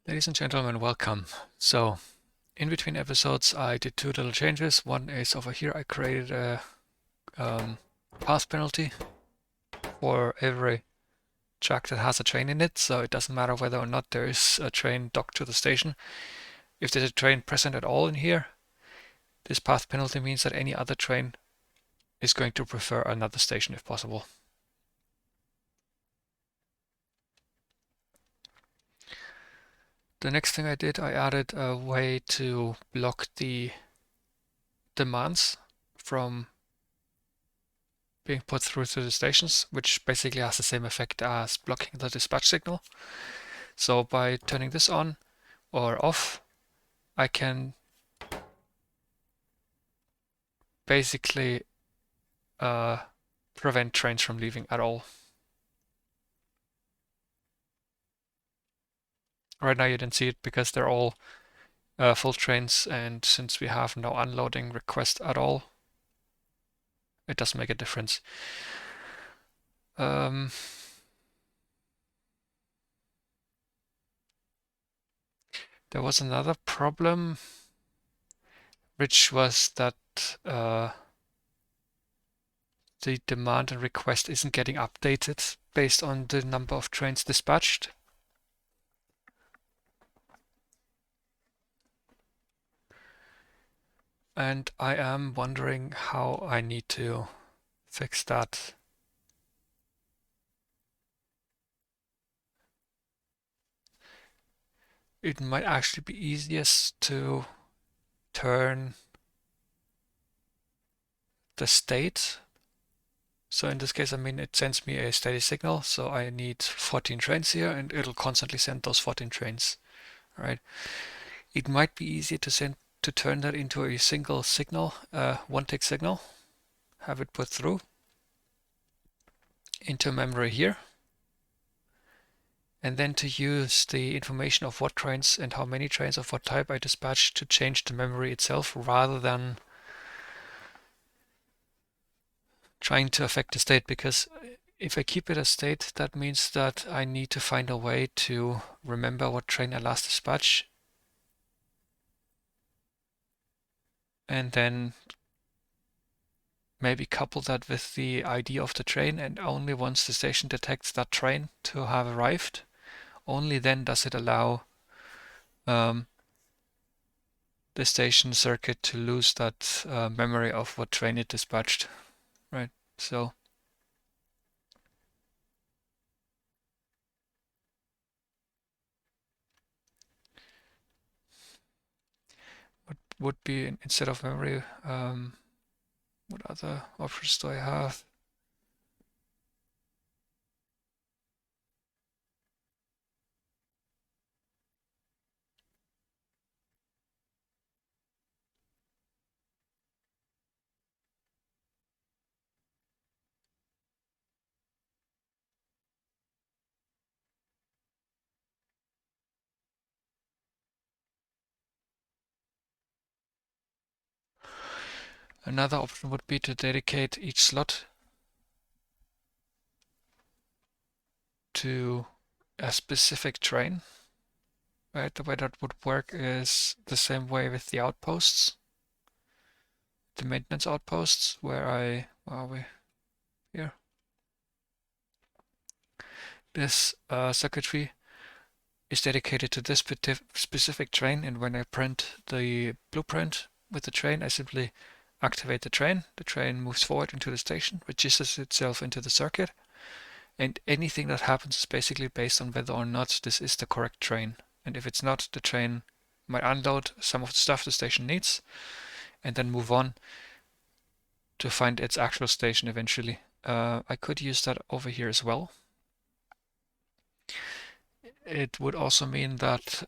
Ladies and gentlemen, welcome. So, in between episodes, I did two little changes. One is over here, I created a path penalty for every track that has a train in it, so it doesn't matter whether or not there is a train docked to the station. If there's a train present at all in here, this path penalty means that any other train is going to prefer another station if possible. The next thing I did, I added a way to block the demands from being put through to the stations, which basically has the same effect as blocking the dispatch signal. So by turning this on or off, I can basically prevent trains from leaving at all. Right now you didn't see it because they're all full trains, and since we have no unloading request at all, it doesn't make a difference. There was another problem, which was that the demand and request isn't getting updated based on the number of trains dispatched. And I am wondering how I need to fix that. It might actually be easiest to turn the state. So in this case, I mean, it sends me a steady signal. So I need 14 trains here and it'll constantly send those 14 trains, right? It might be easier to turn that into a single signal, one tick signal, have it put through into memory here, and then to use the information of what trains and how many trains of what type I dispatch to change the memory itself rather than trying to affect the state, because if I keep it as state, that means that I need to find a way to remember what train I last dispatched and then maybe couple that with the ID of the train, and only once the station detects that train to have arrived, only then does it allow um, the station circuit to lose that memory of what train it dispatched, right? So what would be instead of memory, what other options do I have? Another option would be to dedicate each slot to a specific train, right? The way that would work is the same way with the outposts, the maintenance outposts, where where are we? Here. This circuitry is dedicated to this specific train, and when I print the blueprint with the train, I simply activate the train moves forward into the station, registers itself into the circuit, and anything that happens is basically based on whether or not this is the correct train. And if it's not, the train might unload some of the stuff the station needs and then move on to find its actual station eventually. I could use that over here as well. It would also mean that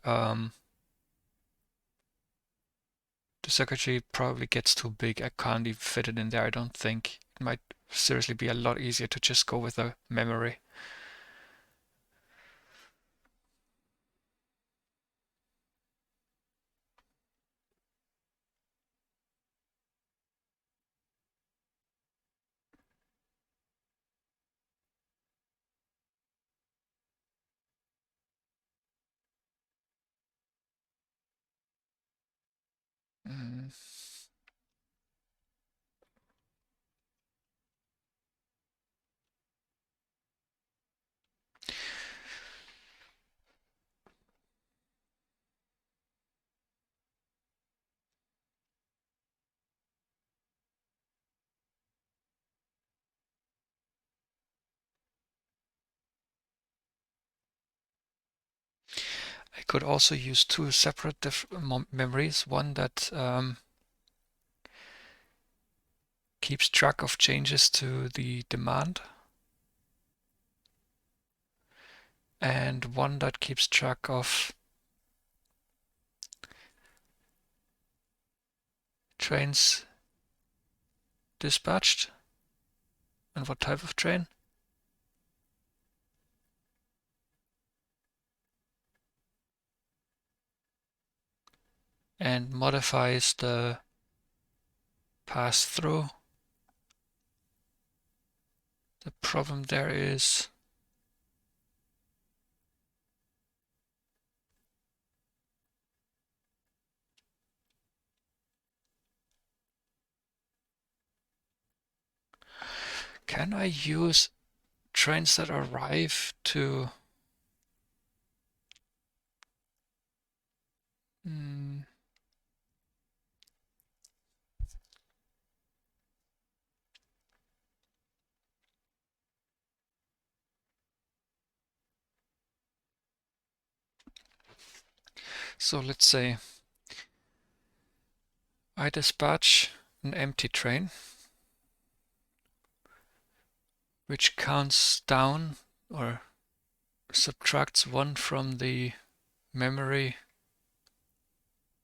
the circuitry probably gets too big. I can't even fit it in there, I don't think. It might seriously be a lot easier to just go with a memory. Mm. I could also use two separate memories, one that keeps track of changes to the demand, and one that keeps track of trains dispatched and what type of train. And modifies the pass-through. The problem there is can I use trains that arrive to so let's say I dispatch an empty train which counts down or subtracts one from the memory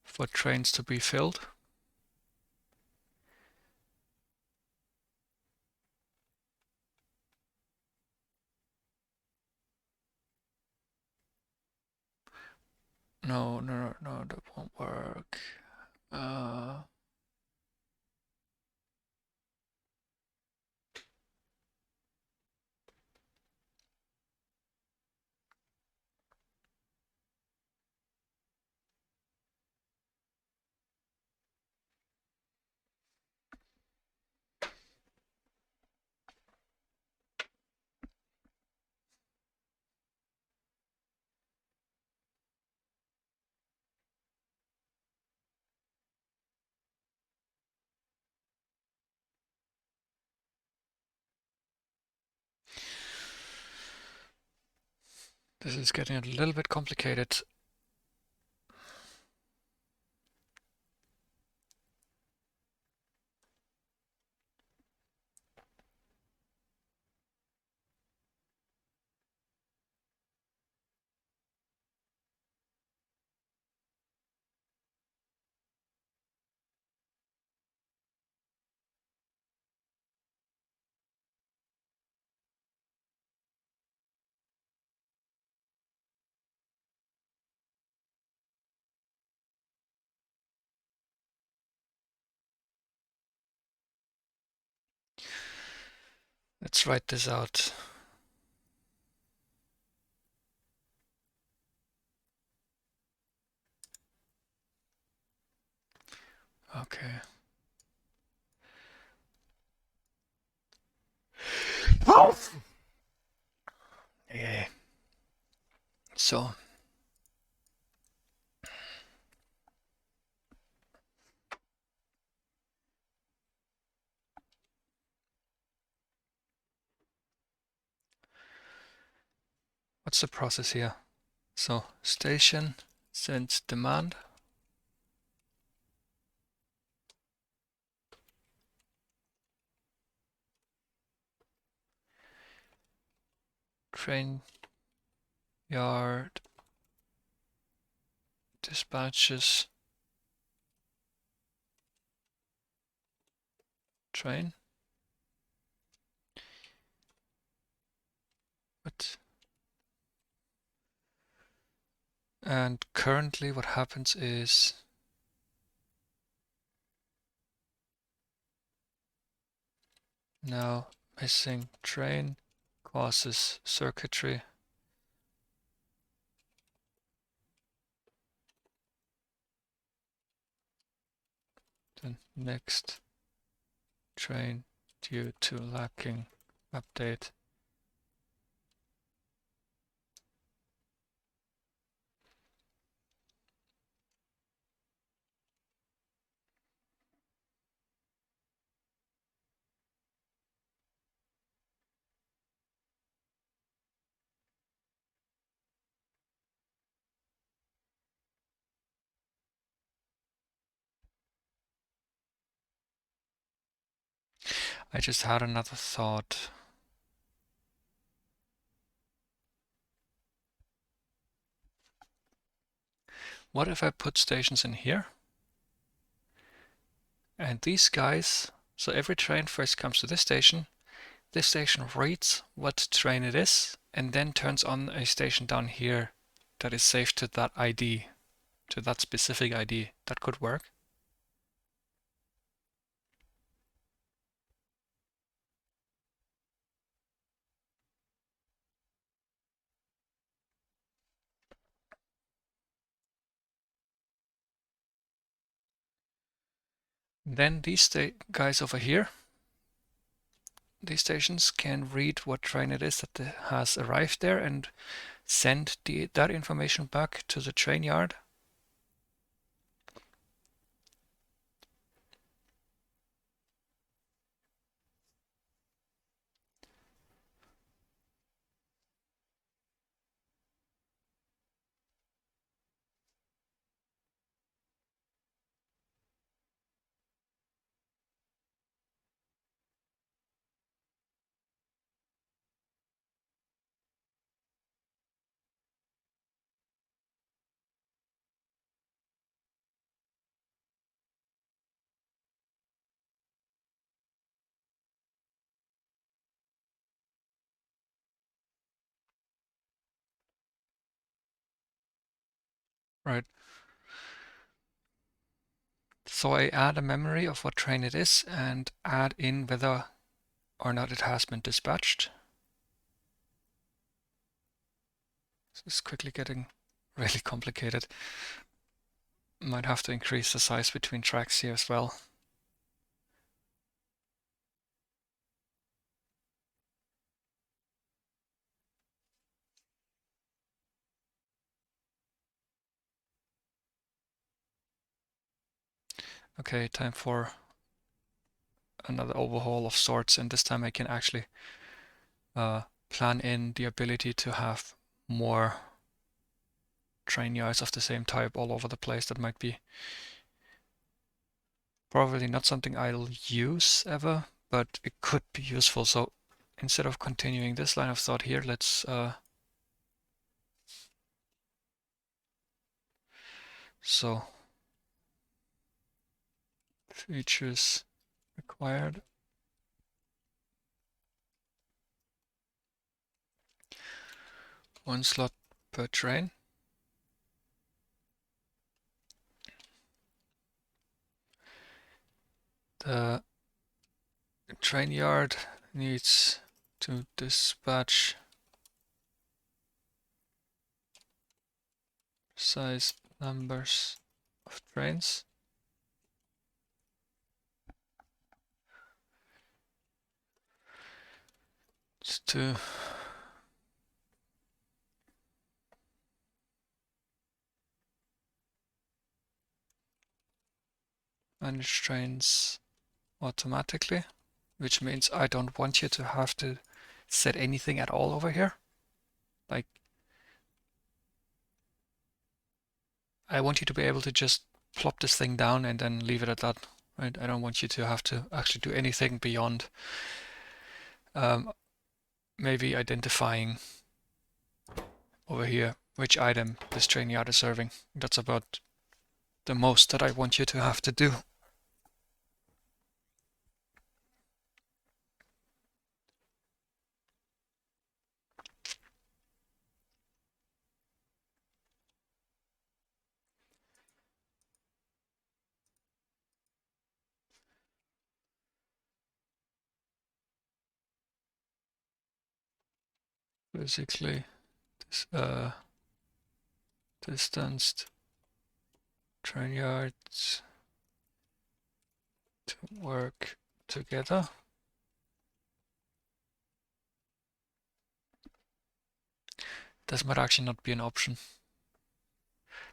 for trains to be filled. No, that won't work. This is getting a little bit complicated. Let's write this out. Okay. Yeah. So what's the process here? So station sends demand. Train yard dispatches train. But and currently what happens is now missing train causes circuitry. The next train due to lacking update. I just had another thought. What if I put stations in here? And these guys, so every train first comes to this station reads what train it is, and then turns on a station down here that is saved to that ID, to that specific ID. That could work. Then these guys over here, these stations can read what train it is that has arrived there and send that information back to the train yard. Right. So I add a memory of what train it is and add in whether or not it has been dispatched. This is quickly getting really complicated. Might have to increase the size between tracks here as well. Okay, time for another overhaul of sorts, and this time I can actually plan in the ability to have more train yards of the same type all over the place. That might be probably not something I'll use ever, but it could be useful. So instead of continuing this line of thought here, let's so features required. One slot per train. The train yard needs to dispatch precise numbers of trains. It's to manage trains automatically, which means I don't want you to have to set anything at all over here. Like, I want you to be able to just plop this thing down and then leave it at that, right? I don't want you to have to actually do anything beyond maybe identifying over here which item this train yard is serving. That's about the most that I want you to have to do. Basically, this, distanced train yards to work together. This might actually not be an option.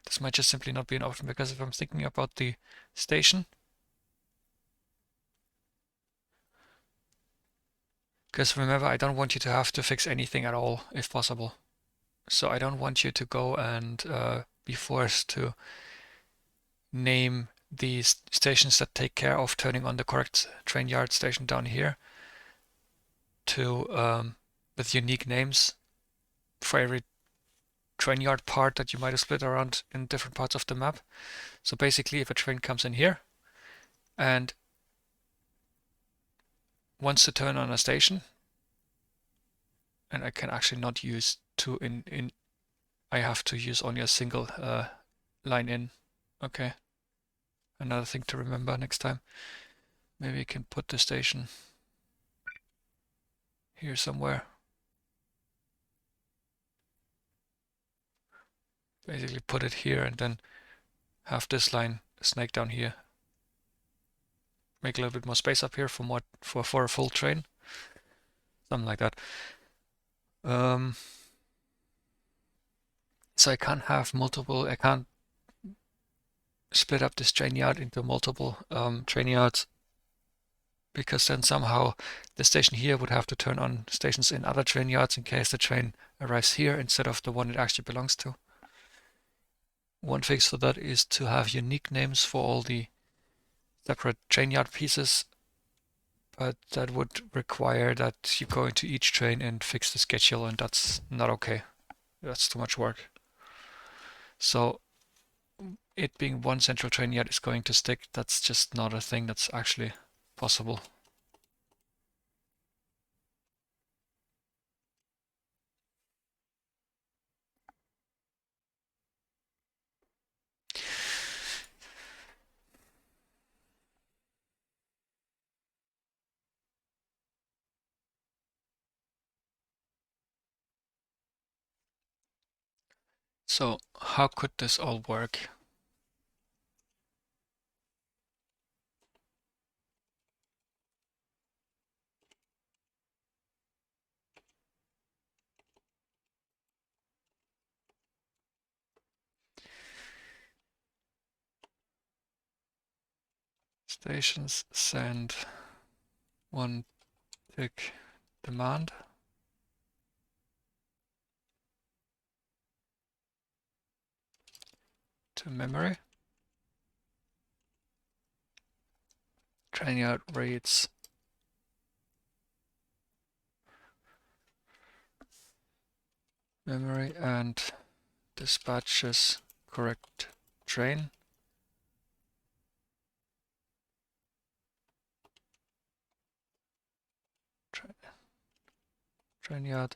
This might just simply not be an option, because if I'm thinking about the station, because remember, I don't want you to have to fix anything at all, if possible. So I don't want you to go and be forced to name these stations that take care of turning on the correct Trainyard station down here to with unique names for every Trainyard part that you might have split around in different parts of the map. So basically, if a train comes in here and wants to turn on a station, and I can actually not use two in I have to use only a single line in. Okay, another thing to remember next time. Maybe I can put the station here somewhere. Basically put it here and then have this line snake down here. Make a little bit more space up here for a full train. Something like that. So I can't have multiple, I can't split up this train yard into multiple train yards, because then somehow the station here would have to turn on stations in other train yards in case the train arrives here instead of the one it actually belongs to. One fix for that is to have unique names for all the separate train yard pieces, but that would require that you go into each train and fix the schedule, and that's not okay. That's too much work. So it being one central train yard is going to stick. That's just not a thing that's actually possible. So how could this all work? Stations send one tick demand to memory. Trainyard reads memory and dispatches correct train. Trainyard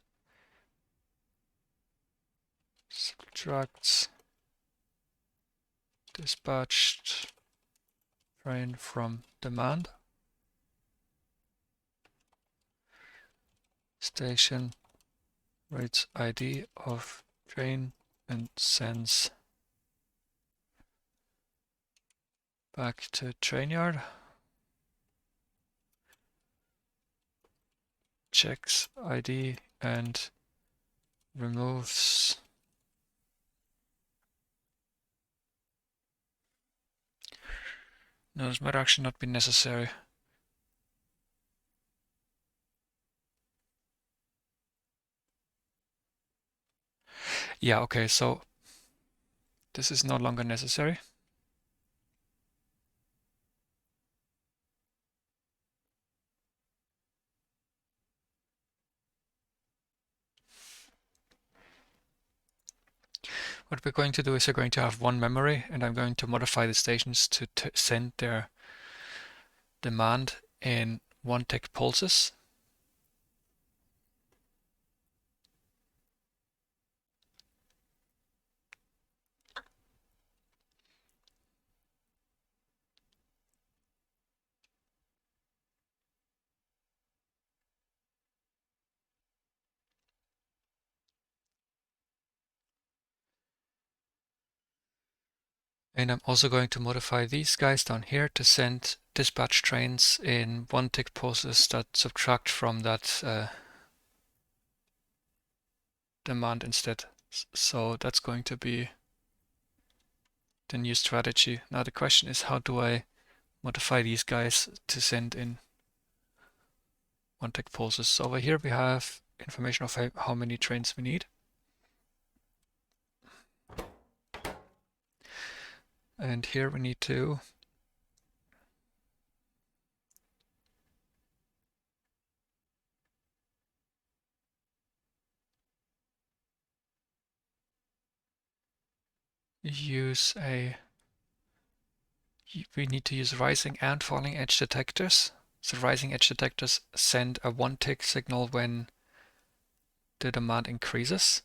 subtracts dispatched train from demand. Station writes ID of train and sends back to Trainyard. Checks ID and removes no, this might actually not be necessary. Yeah, okay, so this is no longer necessary. What we're going to do is we're going to have one memory, and I'm going to modify the stations to send their demand in 1-tick pulses. And I'm also going to modify these guys down here to send dispatch trains in one-tick pulses that subtract from that demand instead. So that's going to be the new strategy. Now the question is, how do I modify these guys to send in one-tick pulses? So over here we have information of how many trains we need. And here we need to we need to use rising and falling edge detectors. So rising edge detectors send a one-tick signal when the demand increases.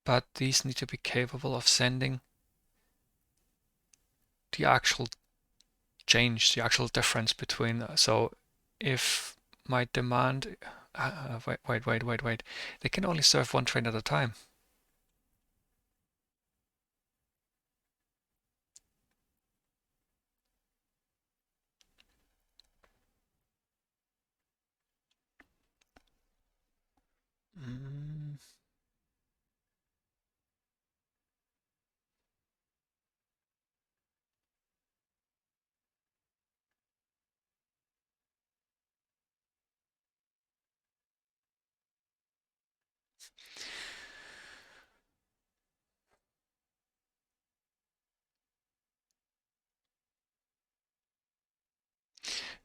But these need to be capable of sending the actual change, the actual difference between. So if my demand, wait, they can only serve one train at a time.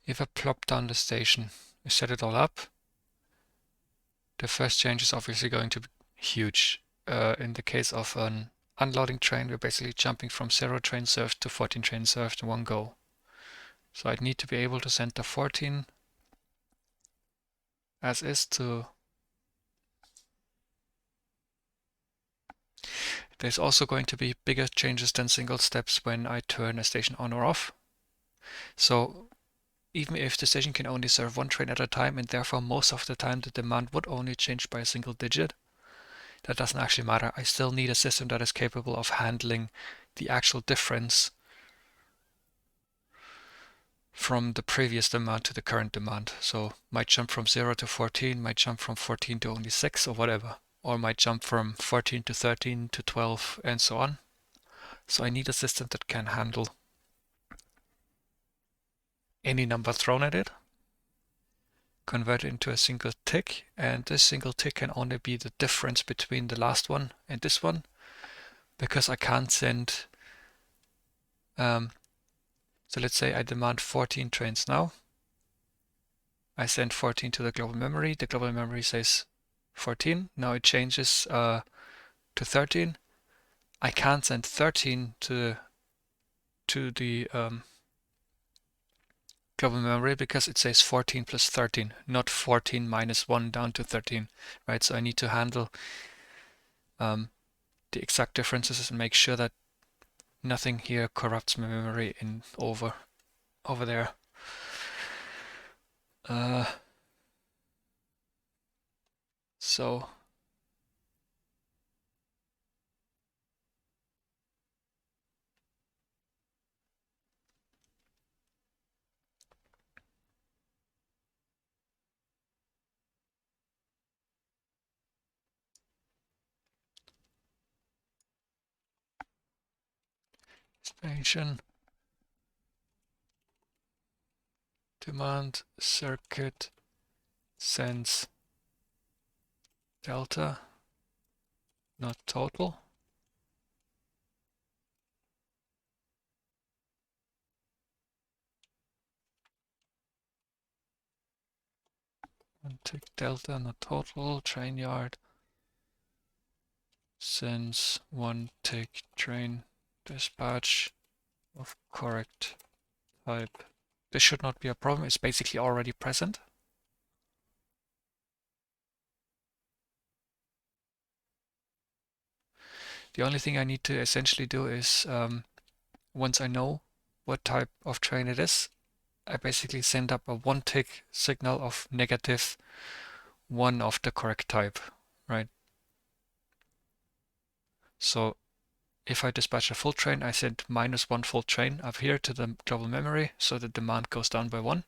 If I plop down the station, I set it all up, the first change is obviously going to be huge. In the case of an unloading train, we're basically jumping from 0 trains served to 14 trains served in one go. So I'd need to be able to send the 14 as is to. There's also going to be bigger changes than single steps when I turn a station on or off. So even if the station can only serve one train at a time, and therefore most of the time the demand would only change by a single digit, that doesn't actually matter. I still need a system that is capable of handling the actual difference from the previous demand to the current demand. So might jump from 0 to 14, might jump from 14 to only 6 or whatever, or might jump from 14 to 13 to 12 and so on. So I need a system that can handle any number thrown at it, convert it into a single tick, and this single tick can only be the difference between the last one and this one, because I can't send so let's say I demand 14 trains now. I send 14 to the global memory. The global memory says 14. Now it changes to 13. I can't send 13 to the global memory because it says 14 plus 13, not 14 minus 1 down to 13, right? So I need to handle the exact differences and make sure that nothing here corrupts my memory in over there. So station demand circuit sends delta, not total. One tick delta, not total. Trainyard sends one tick train dispatch of correct type. This should not be a problem. It's basically already present. The only thing I need to essentially do is once I know what type of train it is, I basically send up a one tick signal of negative one of the correct type, right? So If I dispatch a full train, I send -1 full train up here to the global memory, so the demand goes down by 1.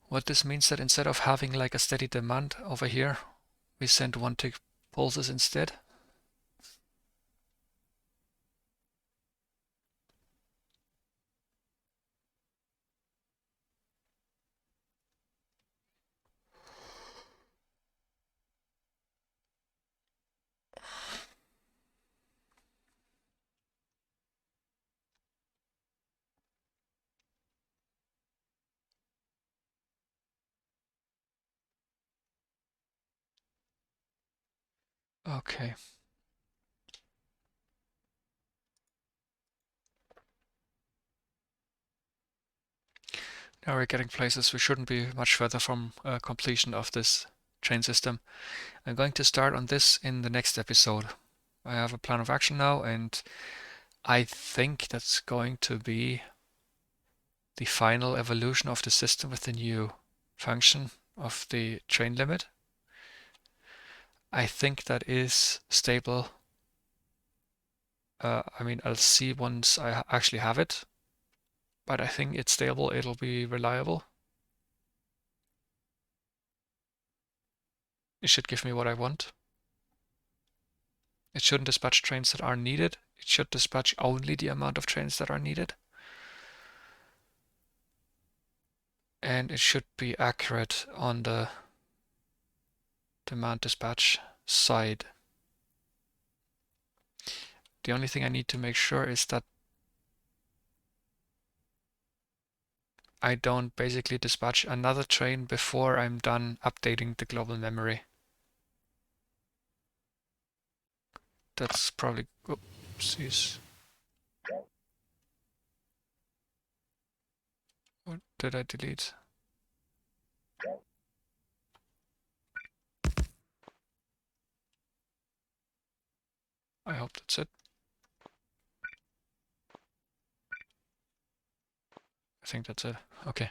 What this means that instead of having like a steady demand over here, we send 1-tick pulses instead. Okay. Now we're getting places. We shouldn't be much further from completion of this train system. I'm going to start on this in the next episode. I have a plan of action now, and I think that's going to be the final evolution of the system with the new function of the train limit. I think that is stable. I mean, I'll see once I actually have it, but I think it's stable. It'll be reliable. It should give me what I want. It shouldn't dispatch trains that are needed. It should dispatch only the amount of trains that are needed. And it should be accurate on the demand dispatch side. The only thing I need to make sure is that I don't basically dispatch another train before I'm done updating the global memory. That's probably, oopsies. What did I delete? I hope that's it. I think that's it. Okay.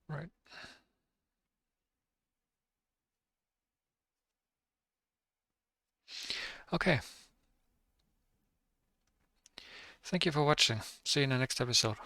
Right. Okay. Thank you for watching. See you in the next episode.